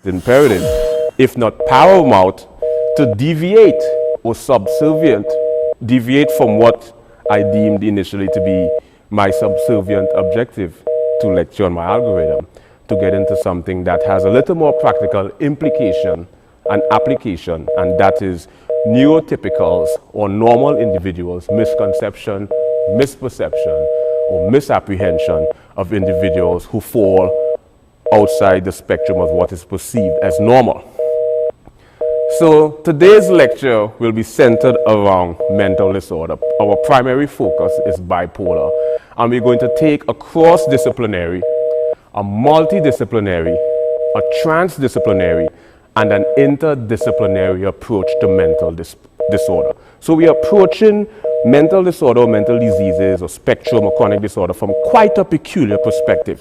imperative, if not paramount, to deviate or deviate from what I deemed initially to be my subservient objective to lecture on my algorithm, to get into something that has a little more practical implication and application, and that is neurotypicals or normal individuals' misconception, misperception, or misapprehension of individuals who fall outside the spectrum of what is perceived as normal. So today's lecture will be centered around mental disorder. Our primary focus is bipolar, and we're going to take a cross-disciplinary, a multidisciplinary, a transdisciplinary, and an interdisciplinary approach to mental disorder. So we are approaching mental disorder or mental diseases or spectrum or chronic disorder from quite a peculiar perspective.